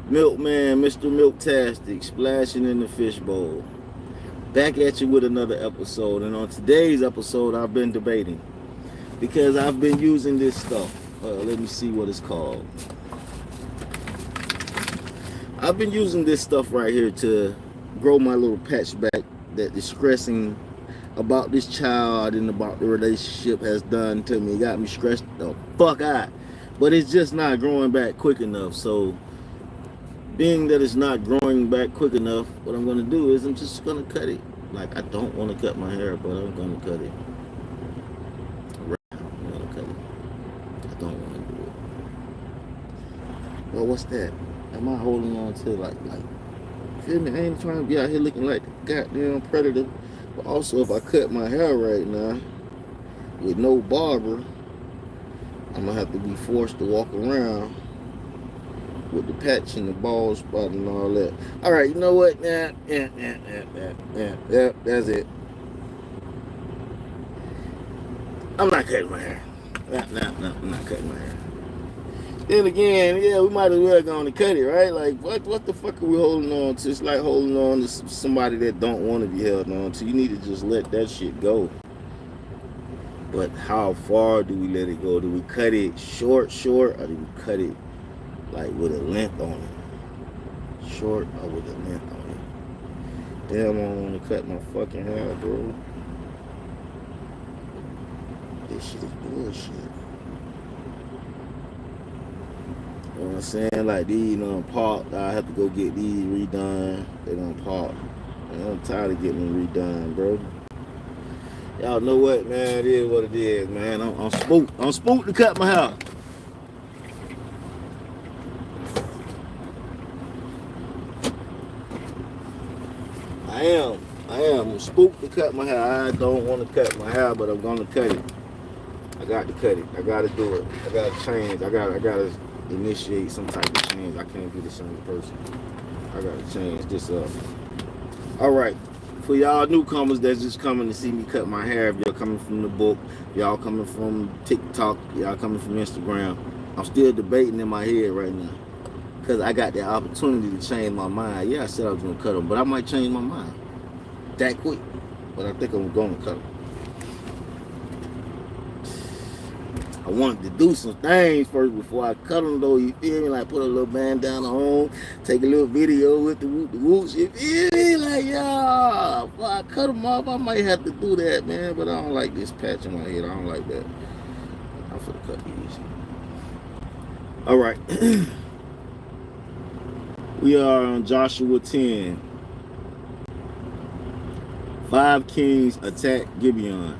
Milkman, Mr. Milktastic, splashing in the fishbowl. Back at you with another episode. And on today's episode, I've been debating because I've been using this stuff. Let me see what it's called. I've been using this stuff right here to grow my little patch back that is stressing about this child and about the relationship has done to me. It got me stressed the fuck out. But it's just not growing back quick enough. So being that it's not growing back quick enough, what I'm going to do is I'm just going to cut it. Like, I don't want to cut my hair, but I'm going to cut it. I'm going to cut it. I don't want to do it. Well, what's that? Am I holding on to, like, feel me? I ain't trying to be out here looking like a goddamn predator. But also, if I cut my hair right now with no barber, I'm going to have to be forced to walk around with the patch and the bald spot and all that. All right, you know what? Yeah, that's it. I'm not cutting my hair. No, I'm not cutting my hair. Then again, yeah, we might as well go on and cut it, right? Like, what the fuck are we holding on to? It's like holding on to somebody that don't want to be held on to. You need to just let that shit go. But how far do we let it go? Do we cut it short, or do we cut it like with a length on it? Short or with a length on it? Damn, I don't want to cut my fucking hair, bro. This shit is bullshit. You know what I'm saying? Like, these done popped. I have to go get these redone. They done popped. And I'm tired of getting them redone, bro. Y'all know what, man? It is what it is, man. I'm spooked. I'm spooked to cut my hair. I am. I'm spooked to cut my hair. I don't want to cut my hair, but I'm gonna cut it. I got to cut it. I gotta do it. I gotta change. I gotta initiate some type of change. I can't be the same person. I gotta change this up. All right. For y'all newcomers that's just coming to see me cut my hair, if y'all coming from the book, y'all coming from TikTok, y'all coming from Instagram, I'm still debating in my head right now. Because I got the opportunity to change my mind. Yeah, I said I was going to cut them, but I might change my mind that quick. But I think I'm going to cut them. I wanted to do some things first before I cut them, though. You feel me? Like, put a little bandana on, take a little video with the whoops. You feel me? Like, yeah, before I cut them off, I might have to do that, man. But I don't like this patch in my head. I don't like that. I'm finna cut these. All right. We are on Joshua 10. 5 kings attack Gibeon.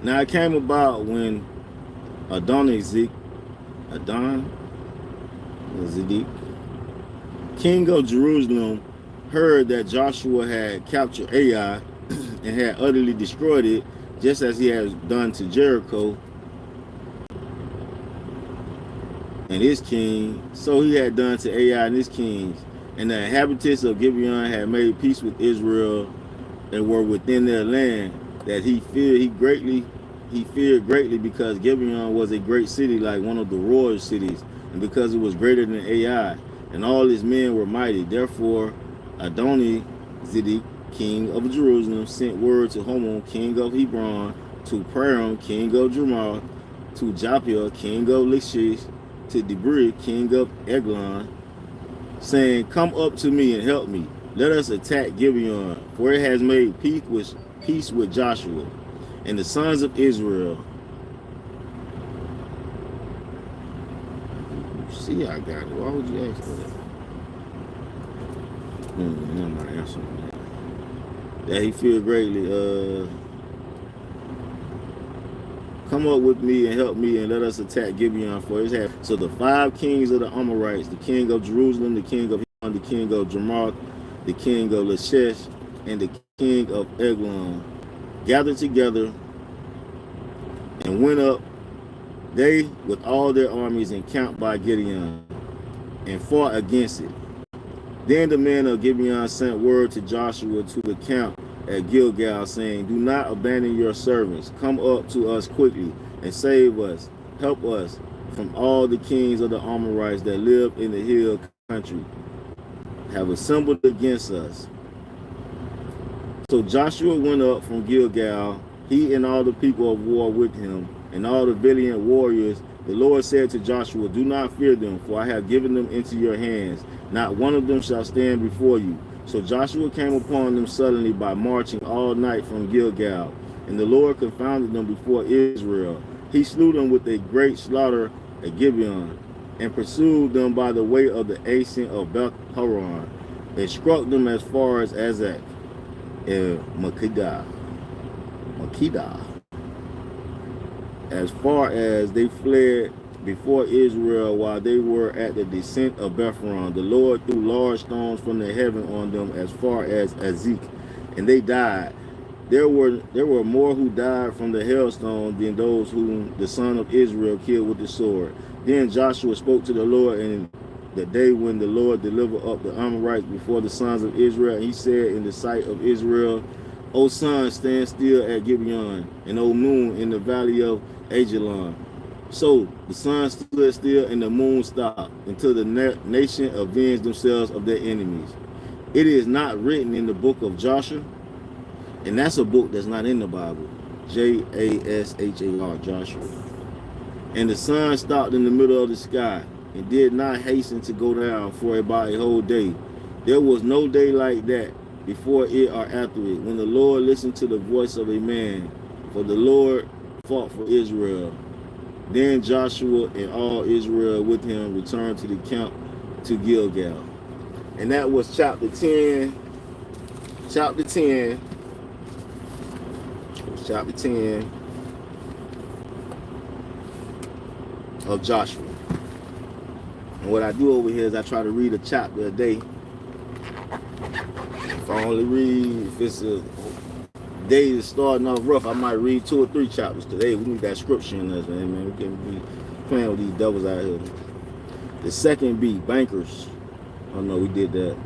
Now it came about when Adon-Zedek, king of Jerusalem, heard that Joshua had captured Ai and had utterly destroyed it, just as he had done to Jericho and his king. So he had done to Ai and his kings. And the inhabitants of Gibeon had made peace with Israel and were within their land, that he feared greatly because Gibeon was a great city, like one of the royal cities, and because it was greater than Ai, and all his men were mighty. Therefore Adoni-Zedek, king of Jerusalem, sent word to Homon, king of Hebron, to Param, king of Jermoth, to Japhia, king of Lachish, to Debri, king of Eglon, saying, come up to me and help me. Let us attack Gibeon, for it has made peace with Joshua and the sons of Israel. See, I got it. Why would you ask for that? I'm not answering that. That he feared greatly. Come up with me and help me, and let us attack Gibeon, for his half. So the 5 kings of the Amorites, the king of Jerusalem, the king of Hebron, the king of Jermoth, the king of Lachish, and the king of Eglon, gathered together and went up, they with all their armies, encamped by Gibeon and fought against it. Then the men of Gibeon sent word to Joshua to the camp at Gilgal, saying, do not abandon your servants. Come up to us quickly and save us. Help us from all the kings of the Amorites that live in the hill country. have assembled against us. So Joshua went up from Gilgal, he and all the people of war with him, and all the valiant warriors. The Lord said to Joshua, do not fear them, for I have given them into your hands. Not one of them shall stand before you. So Joshua came upon them suddenly by marching all night from Gilgal, and the Lord confounded them before Israel. He slew them with a great slaughter at Gibeon, and pursued them by the way of the ascent of Beth Horon, and struck them as far as Azek and Makkedah, as far as they fled before Israel while they were at the descent of Bethhoron. The Lord threw large stones from the heaven on them as far as Azek, and they died. There were more who died from the hailstone than those whom the son of Israel killed with the sword. Then Joshua spoke to the Lord in the day when the Lord delivered up the Amorites before the sons of Israel. And he said in the sight of Israel, O sun, stand still at Gibeon, and O moon in the valley of Ajalon. So the sun stood still and the moon stopped until the nation avenged themselves of their enemies. It is not written in the book of Joshua, and that's a book that's not in the Bible. Jashar, Joshua. And the sun stopped in the middle of the sky and did not hasten to go down for about a whole day. There was no day like that before it or after it, when the Lord listened to the voice of a man, for the Lord fought for Israel. Then Joshua and all Israel with him returned to the camp to Gilgal. And that was chapter 10. Chapter 10 of Joshua. And what I do over here is I try to read a chapter a day. If I only read, if it's a day that's starting off rough, I might read 2 or 3 chapters today. We need that scripture in us, man. We can't be playing with these devils out here. The second B, bankers. Oh no, we did that.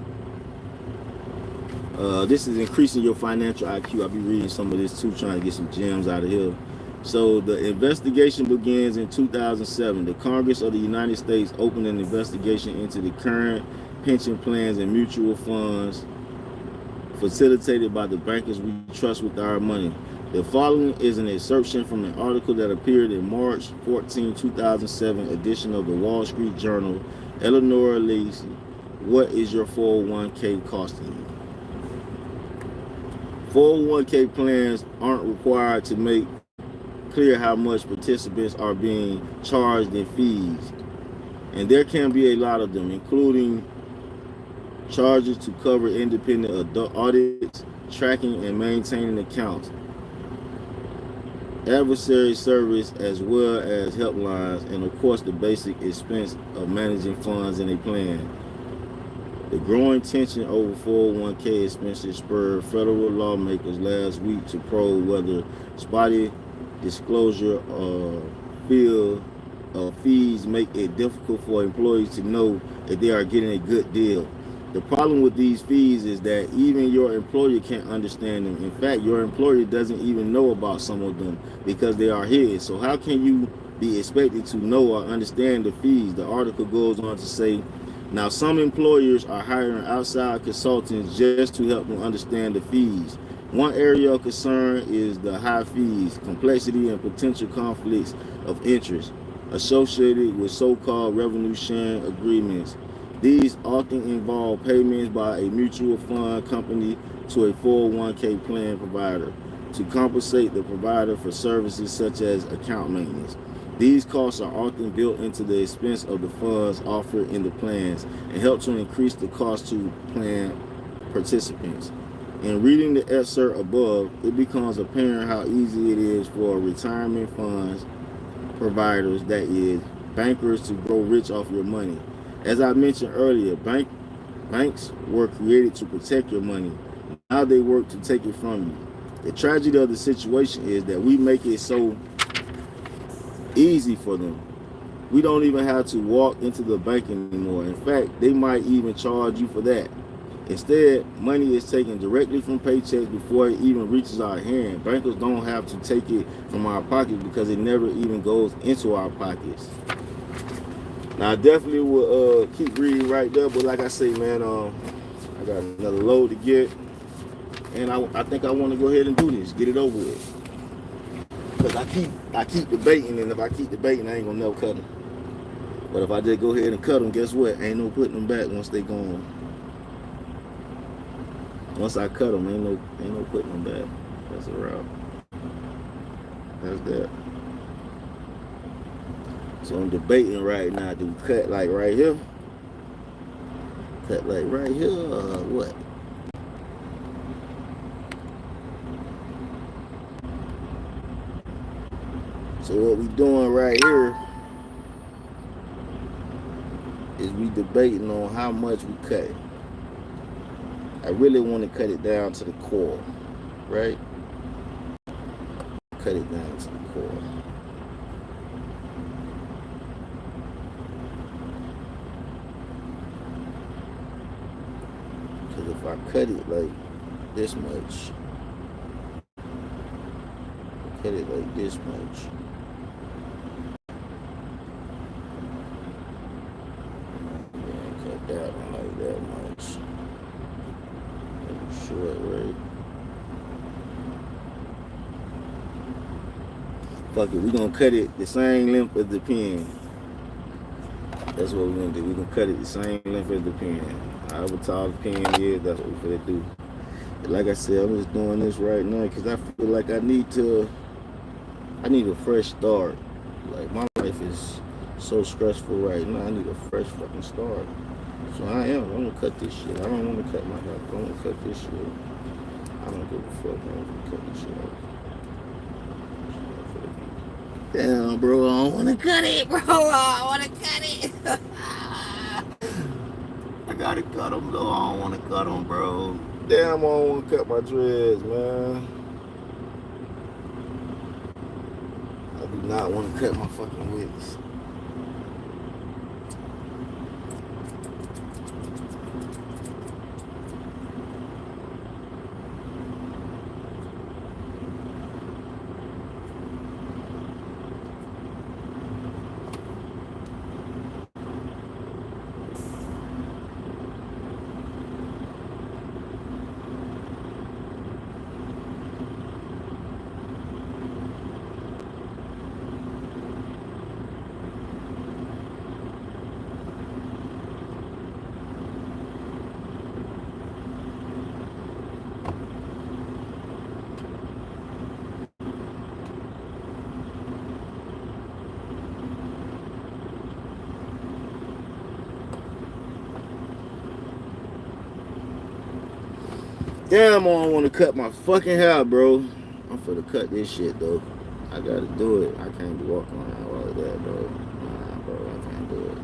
This is increasing your financial IQ. I'll be reading some of this too, trying to get some gems out of here. So the investigation begins in 2007. The Congress of the United States opened an investigation into the current pension plans and mutual funds facilitated by the bankers we trust with our money. The following is an excerption from an article that appeared in March 14, 2007 edition of the Wall Street Journal. Eleanor Lacey, what is your 401k costing you? 401k plans aren't required to make clear how much participants are being charged in fees, and there can be a lot of them, including charges to cover independent audits, tracking and maintaining accounts, adversary service, as well as helplines, and of course the basic expense of managing funds in a plan. The growing tension over 401k expenses spurred federal lawmakers last week to probe whether spotty disclosure of fees make it difficult for employees to know if they are getting a good deal. The problem with these fees is that even your employer can't understand them. In fact, your employer doesn't even know about some of them because they are his. So how can you be expected to know or understand the fees? The article goes on to say, now some employers are hiring outside consultants just to help them understand the fees. One area of concern is the high fees, complexity, and potential conflicts of interest associated with so-called revenue sharing agreements. These often involve payments by a mutual fund company to a 401k plan provider to compensate the provider for services such as account maintenance. These costs are often built into the expense of the funds offered in the plans and help to increase the cost to plan participants. In reading the excerpt above, it becomes apparent how easy it is for retirement funds providers, that is, bankers, to grow rich off your money. As I mentioned earlier, banks were created to protect your money. Now they work to take it from you. The tragedy of the situation is that we make it so easy for them. We don't even have to walk into the bank anymore. In fact, they might even charge you for that. Instead, money is taken directly from paychecks before it even reaches our hand. Bankers don't have to take it from our pockets because it never even goes into our pockets. Now, I definitely will keep reading right there, but like I say, man, I got another load to get, and I think I want to go ahead and do this, get it over with. Cause I keep debating, and if I keep debating, I ain't gonna never cut them. But if I just go ahead and cut them, guess what? Ain't no putting them back once they gone. Once I cut them, ain't no putting them back. That's a wrap. That's that. So I'm debating right now. Do we cut like right here? Cut like right here or what? So what we doing right here is we debating on how much we cut. I really want to cut it down to the core, right? Cut it down to the core. Because if I cut it like this much, cut it like this much, cut that one like that much. Short, right? Fuck it, we gonna cut it the same length as the pen. That's what we're gonna do. We're gonna cut it the same length as the pen. However tall the pen is, that's what we're gonna do. But like I said, I'm just doing this right now because I feel like I need a fresh start. Like my life is so stressful right now. I need a fresh fucking start. So I'm gonna cut this shit. I don't want to cut my hair. I don't want to cut this shit. I don't give a fuck. I don't want to cut this shit off. Damn, bro, I don't want to cut it, bro. I want to cut it. I gotta cut them, though. I don't want to cut them, bro. Damn, I don't want to cut my dreads, man. I do not want to cut my fucking wicks. Damn, I don't want to cut my fucking hair, bro. I'm finna cut this shit, though. I gotta do it. I can't be walking around like that, bro. Nah, bro, I can't do it.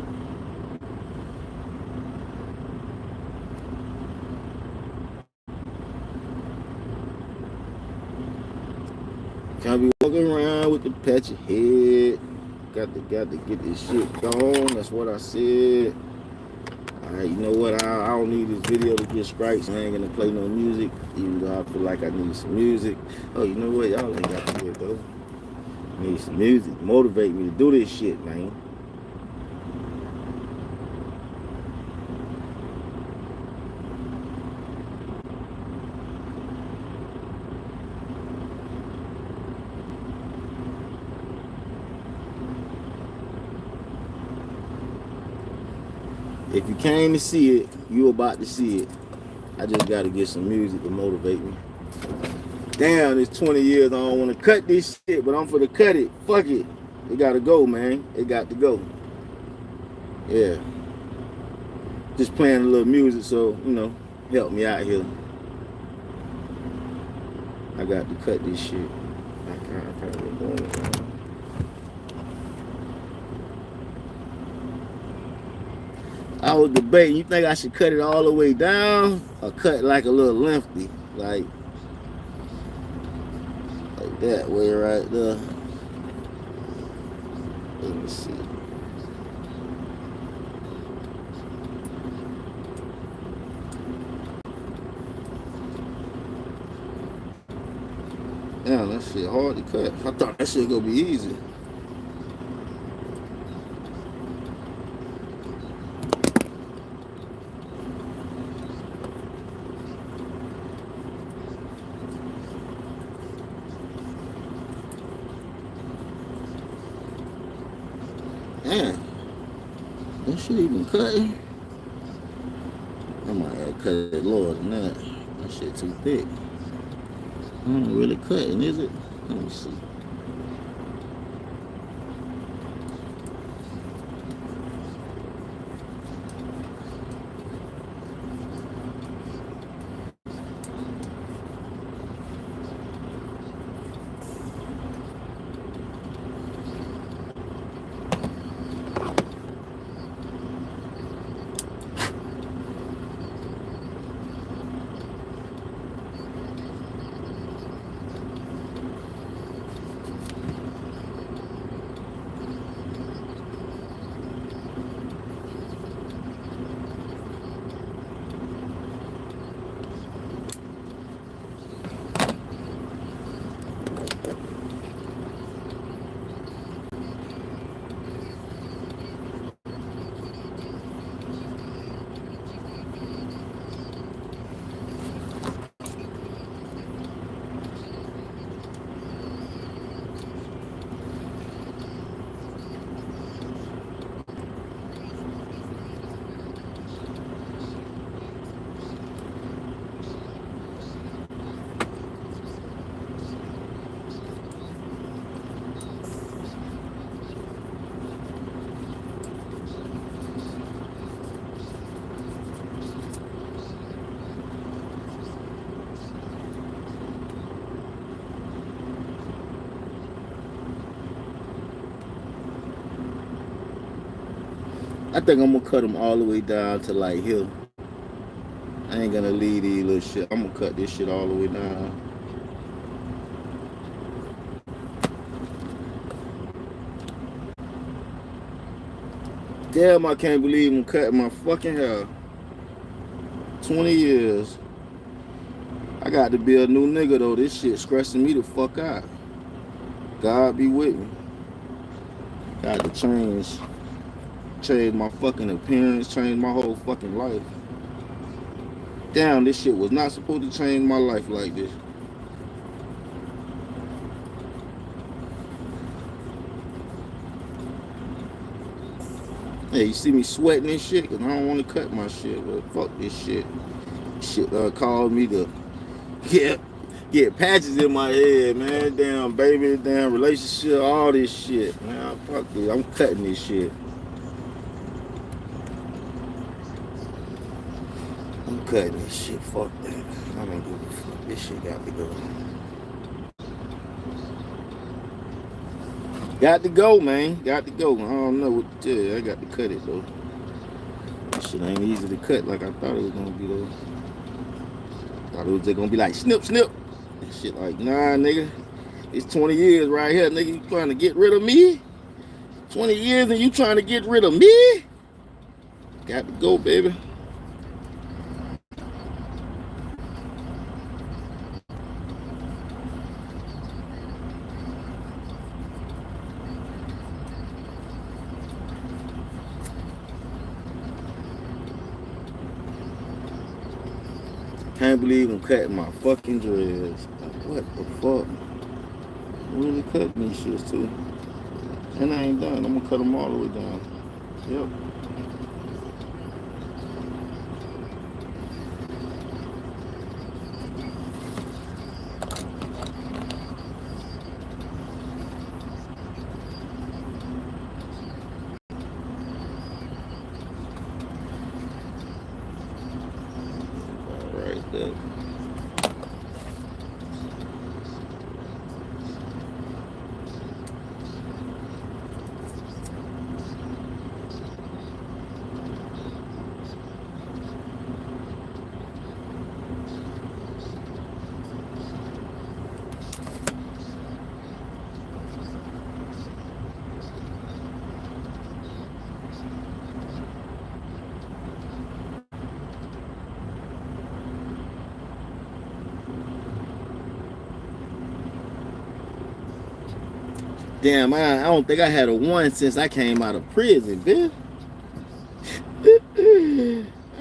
Can't be walking around with the patchy head. Got to get this shit going. That's what I said. Alright, you know what? I don't need this video to get strikes. I ain't gonna play no music, even though I feel like I need some music. Oh, you know what? Y'all ain't got to do it, though. I need some music to motivate me to do this shit, man. If you came to see it, you about to see it. I just got to get some music to motivate me. Damn, it's 20 years. I don't want to cut this shit, but I'm for to cut it. Fuck it. It got to go, man. It got to go. Yeah. Just playing a little music, so, you know, help me out here. I got to cut this shit. I can't be doing it, man. I was debating, you think I should cut it all the way down or cut like a little lengthy, like that way right there. Let me see. Damn, that shit hard to cut. I thought that shit gonna be easy. Man, that shit even cutting. I might have cut it lower than that. That shit too thick. Ain't really cutting, is it? Let me see. I think I'm gonna cut them all the way down to like here. I ain't gonna leave these little shit. I'm gonna cut this shit all the way down. Damn, I can't believe I'm cutting my fucking hair. 20 years. I got to be a new nigga though. This shit stressing me the fuck out. God be with me. Got to change my fucking appearance, change my whole fucking life. Damn, this shit was not supposed to change my life like this. Hey, you see me sweating and shit? Cause I don't want to cut my shit, but fuck this shit. Shit called me to get patches in my head, man. Damn baby, damn relationship, all this shit. Man, fuck this. I'm cutting this shit. I'm cutting this shit. Fuck that. I don't give a fuck. This shit got to go. Got to go, man. Got to go. I don't know what to tell you. I got to cut it though. This shit ain't easy to cut like I thought it was gonna be though. Thought it was just gonna be like snip, snip. And shit like, nah, nigga. It's 20 years right here, nigga. You trying to get rid of me? 20 years and you trying to get rid of me? Got to go, baby. Can't believe I'm cutting my fucking dreads. What the fuck? I'm really cutting these shits too. And I ain't done. I'm gonna cut them all the way down. Yep. All right there. Damn, I don't think I had a one since I came out of prison, bitch.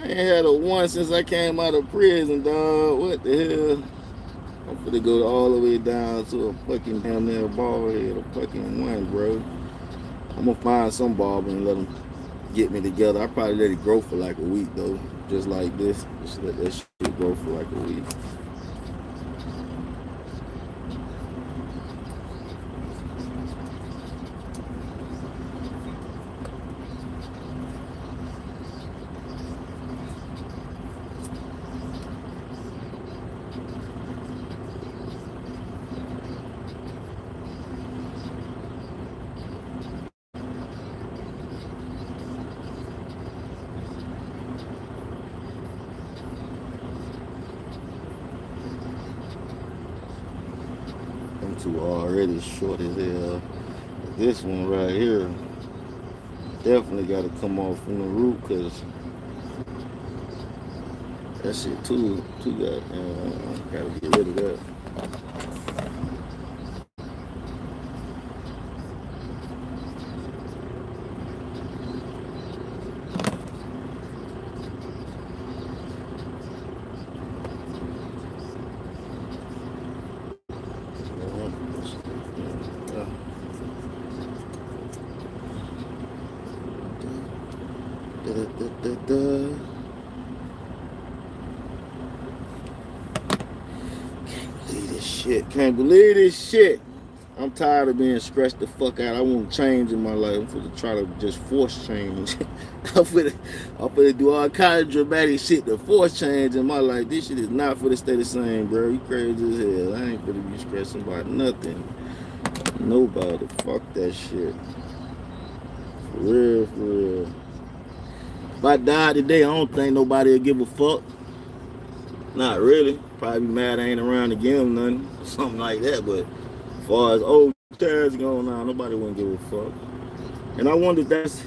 I ain't had a one since I came out of prison, dog. What the hell? I'm finna go all the way down to a fucking damn near ball head, a fucking one, bro. I'm gonna find some barber and let them get me together. I probably let it grow for like a week though, just like this. Just let that shit grow for like a week. I'm too already short as hell. This one right here definitely got to come off from the root because that shit too goddamn. Gotta get rid of that. Can't believe this shit. I'm tired of being stressed the fuck out. I want change in my life. I'm finna try to just force change. I'm finna do all kind of dramatic shit to force change in my life. This shit is not for to stay the same, bro. You crazy as hell. I ain't finna be stressing about nothing. Nobody. Fuck that shit. For real, for real. If I died today, I don't think nobody will give a fuck. Not really. Probably be mad I ain't around to give them nothing. Or something like that. But as far as old times going on, nobody wouldn't give a fuck. And I wonder if that's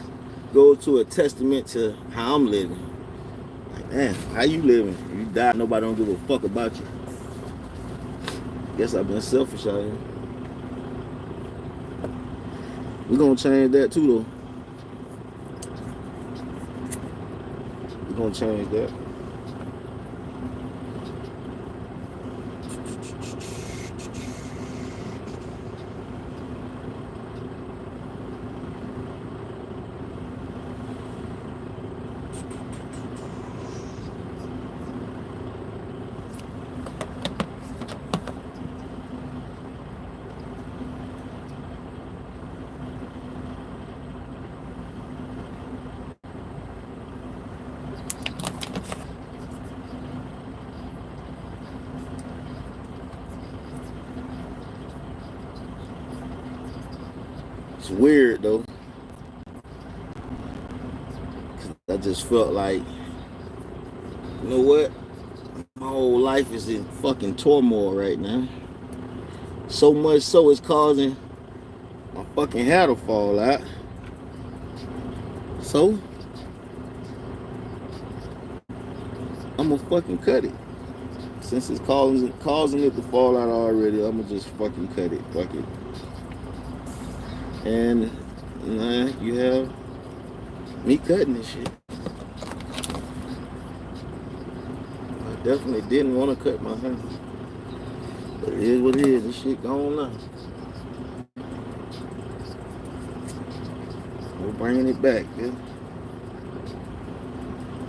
goes to a testament to how I'm living. Like, man, how you living? If you die, nobody don't give a fuck about you. Guess I've been selfish out here. We're gonna change that too, though. We're gonna change that. It's weird though. I just felt like, you know what? My whole life is in fucking turmoil right now. So much so it's causing my fucking hair to fall out. So I'ma fucking cut it. Since it's causing it to fall out already, I'ma just fucking cut it. Fuck it. And you have me cutting this shit. I definitely didn't want to cut my hair. But it is what it is. This shit gone now. We're bringing it back, man.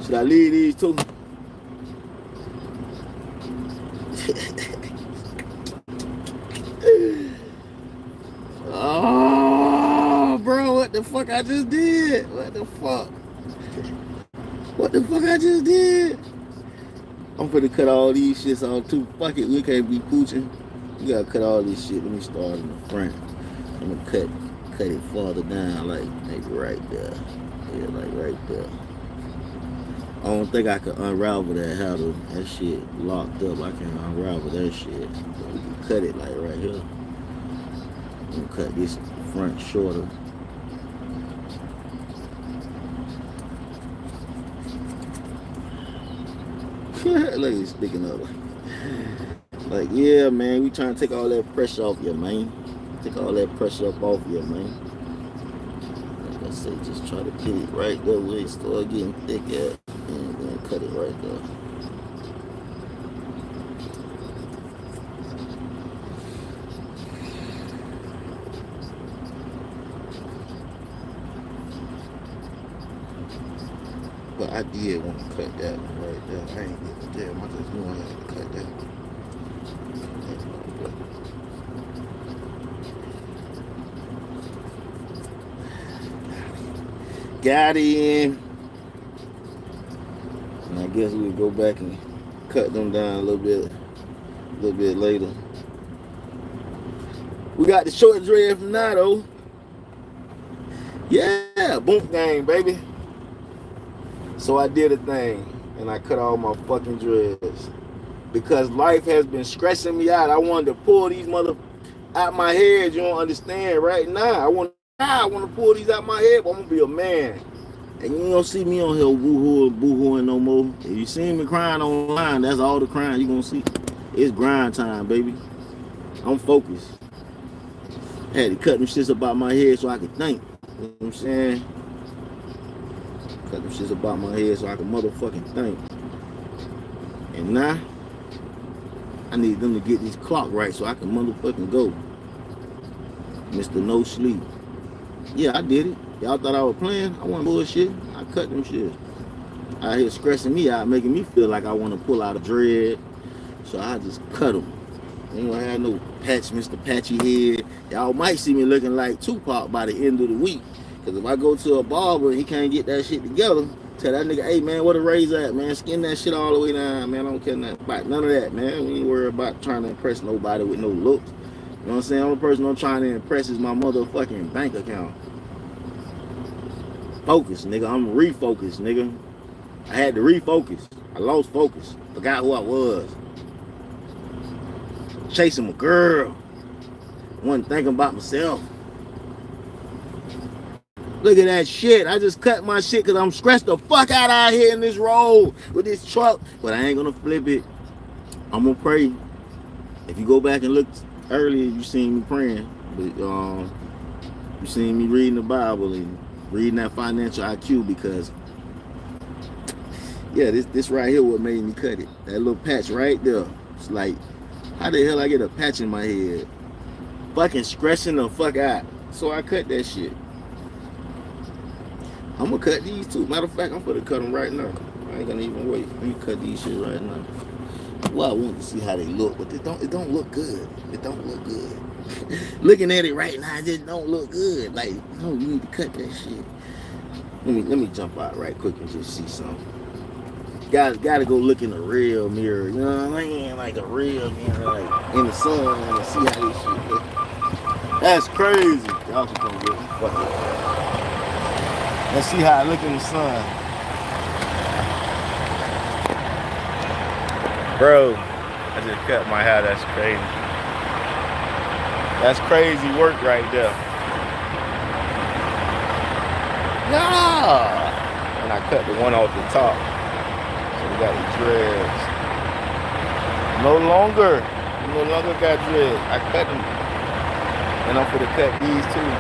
Should I leave these two? Oh, bro, what the fuck I just did? What the fuck? What the fuck I just did? I'm finna cut all these shits off too. Fuck it, we can't be pooching. You gotta cut all this shit. Let me start in the front. I'm gonna cut it farther down, like maybe right there. Yeah, like right there. I don't think I can unravel that hair though. That shit locked up. I can't unravel that shit. But we can cut it like right here. I'm gonna cut this front shorter. Look, he's sticking up. Like, yeah, man, we trying to take all that pressure off you, man. Take all that pressure up off you, man. Like I say, just try to get it right there where it start getting thick at. And then cut it right there. I did want to cut that one right there. I ain't get the damn. I just knew I had to cut that. Got in. And I guess we'll go back and cut them down a little bit later. We got the short dread from now though. Yeah, boom gang, baby. So I did a thing and I cut all my fucking dreads. Because life has been stressing me out. I wanted to pull these mother out my head. You don't understand right now. I want to pull these out my head, but I'm gonna be a man. And you don't see me on here boo-hooing no more. If you see me crying online, that's all the crying you gonna see. It's grind time, baby. I'm focused. I had to cut them shits about my head so I could think. You know what I'm saying? Cut them shits about my head so I could motherfucking think. And now, I need them to get this clock right so I can motherfucking go. Mr. No Sleep. Yeah, I did it. Y'all thought I was playing? I wasn't bullshit. I cut them shits. Out here stressing me out, making me feel like I want to pull out a dread. So I just cut them. Ain't gonna have no patch, Mr. Patchy Head. Y'all might see me looking like Tupac by the end of the week. Because if I go to a barber and he can't get that shit together, tell that nigga, hey man, where the razor at, man? Skin that shit all the way down, man. I don't care nothing about none of that, man. We ain't worried about trying to impress nobody with no looks. You know what I'm saying? The only person I'm trying to impress is my motherfucking bank account. Focus, nigga. I'm refocused, nigga. I had to refocus. I lost focus. Forgot who I was. Chasing my girl. Wasn't thinking about myself. Look at that shit. I just cut my shit because I'm stressed the fuck out here in this road with this truck. But I ain't gonna flip it. I'm gonna pray. If you go back and look earlier, you seen me praying. But you seen me reading the Bible and reading that financial IQ because yeah, this right here what made me cut it. That little patch right there. It's like, how the hell I get a patch in my head? Fucking stressing the fuck out. So I cut that shit. I'm gonna cut these too. Matter of fact, I'm gonna cut them right now. I ain't gonna even wait. Let me cut these shit right now. Well, I want to see how they look, but it don't look good. It don't look good. Looking at it right now, it just don't look good. Like, no, you need to cut that shit. Let me jump out right quick and just see something. Gotta go look in the real mirror. You know what I mean? Like a real mirror, like in the sun, and see how this shit look. That's crazy. Y'all should come get me. Fuck it. Let's see how I look in the sun. Bro, I just cut my hair. That's crazy. That's crazy work right there. Yeah. And I cut the one off the top. So we got the dreads. No longer got dreads. I cut them. And I'm finna cut these too.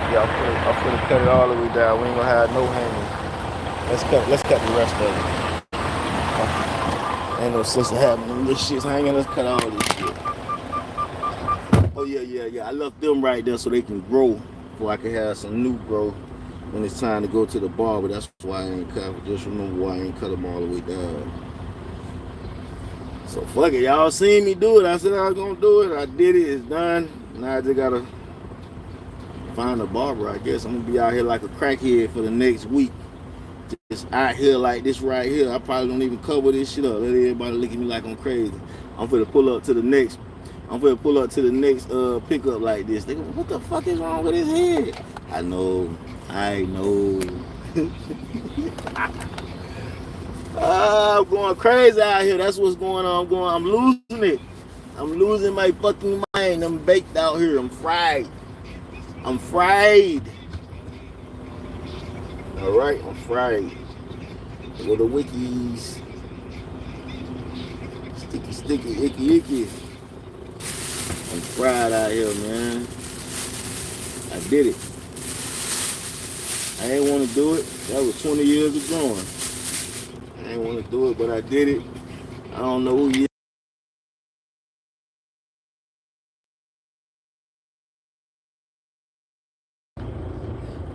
Yeah, I'm finna cut it all the way down. We ain't gonna have no hanging. Let's cut the rest of it. Ain't no sense of having them little shits hanging. Let's cut all this shit. Oh yeah. I left them right there so they can grow, so I can have some new growth when it's time to go to the barber. That's why I ain't cut. Just remember why I ain't cut them all the way down. So fuck it, y'all seen me do it. I said I was gonna do it. I did it. It's done. Now I just gotta find a barber. I guess I'm gonna be out here like a crackhead for the next week. Just out here like this right here. I probably don't even cover this shit up. Let everybody look at me like I'm crazy. I'm finna pull up to the next. Pickup like this. They go, what the fuck is wrong with his head? I know. I'm going crazy out here. That's what's going on. I'm losing it. I'm losing my fucking mind. I'm baked out here. I'm fried. All right, I'm fried. With the wickies. Sticky, icky. I'm fried out here, man. I did it. I ain't want to do it. That was 20 years of growing. I ain't want to do it, but I did it. I don't know who you.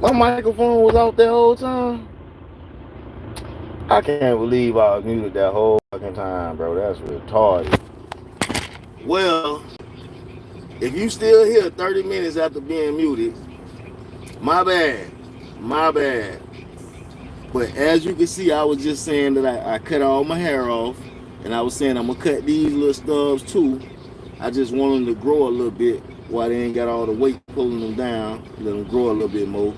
My microphone was out that whole time. I can't believe I was muted that whole fucking time, bro. That's retarded. Well, if you still here 30 minutes after being muted, my bad. My bad. But as you can see, I was just saying that I cut all my hair off. And I was saying I'm going to cut these little stubs too. I just want them to grow a little bit while they ain't got all the weight pulling them down. Let them grow a little bit more.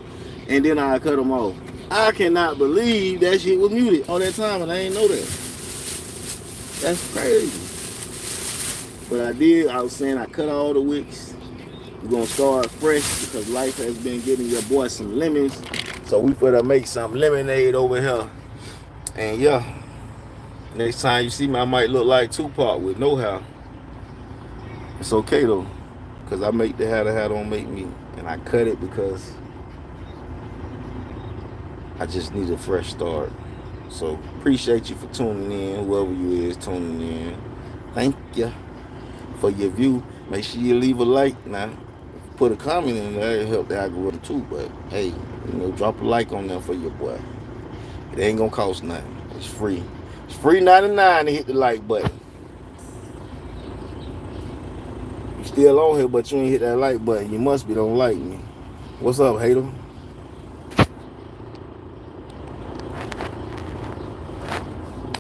And then I cut them off. I cannot believe that shit was muted all that time and I ain't know that. That's crazy. But I did. I was saying I cut all the wicks. We're going to start fresh because life has been giving your boy some lemons. So we finna make some lemonade over here. And yeah, next time you see me, I might look like Tupac with no hair. It's okay though, because I make the hair don't make me. And I cut it because I just need a fresh start. So appreciate you for tuning in, whoever you is tuning in. Thank you for your view. Make sure you leave a like now. Put a comment in there, it'll help the algorithm too. But hey, drop a like on there for your boy. It ain't gonna cost nothing. It's free. It's free 99 to hit the like button. You still on here, but you ain't hit that like button. You must be don't like me. What's up, hater?